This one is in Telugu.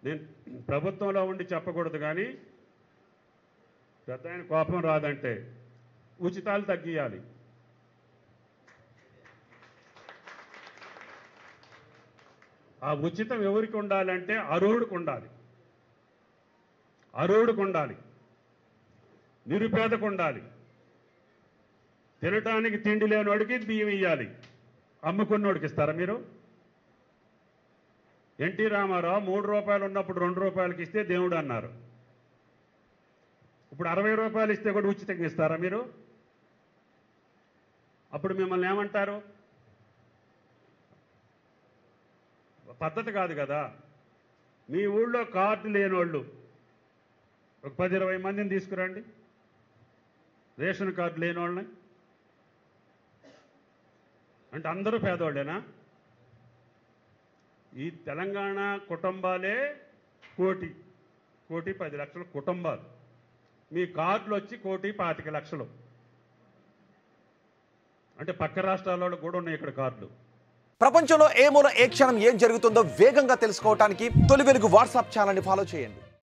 నేను ప్రభుత్వంలో ఉండి చెప్పకూడదు, కానీ పెద్ద ఆయన కోపం రాదంటే ఉచితాలు తగ్గియాలి. ఆ ఉచితం ఎవరికి ఉండాలంటే అర్హుడికి ఉండాలి, అర్హుడికి ఉండాలి, నిరుపేదకు ఉండాలి. తినటానికి తిండి లేనివాడికి బియ్యం ఇవ్వాలి, అమ్ముకున్నోడికి ఇస్తారా మీరు? ఎన్టీ రామారావు 3 రూపాయలు ఉన్నప్పుడు 2 రూపాయలకి ఇస్తే దేవుడు అన్నారు. ఇప్పుడు 60 రూపాయలు ఇస్తే కూడా ఉచితంగా ఇస్తారా మీరు? అప్పుడు మిమ్మల్ని ఏమంటారు? పద్ధతి కాదు కదా. మీ ఊళ్ళో కార్డు లేనోళ్ళు ఒక 10-20 మందిని తీసుకురండి, రేషన్ కార్డు లేని వాళ్ళని. అంటే అందరూ పేదవాళ్ళేనా? ఈ తెలంగాణ కుటుంబాలే 1,10,00,000 కుటుంబాలు. మీ కార్డులు వచ్చి 1,25,00,000. అంటే పక్క రాష్ట్రాల్లో కూడా ఉన్నాయి ఇక్కడ కార్డులు. ప్రపంచంలో ఏ మూల ఏ క్షణం ఏం జరుగుతుందో వేగంగా తెలుసుకోవడానికి తొలి వెలుగు వాట్సాప్ ఛానల్ని ఫాలో చేయండి.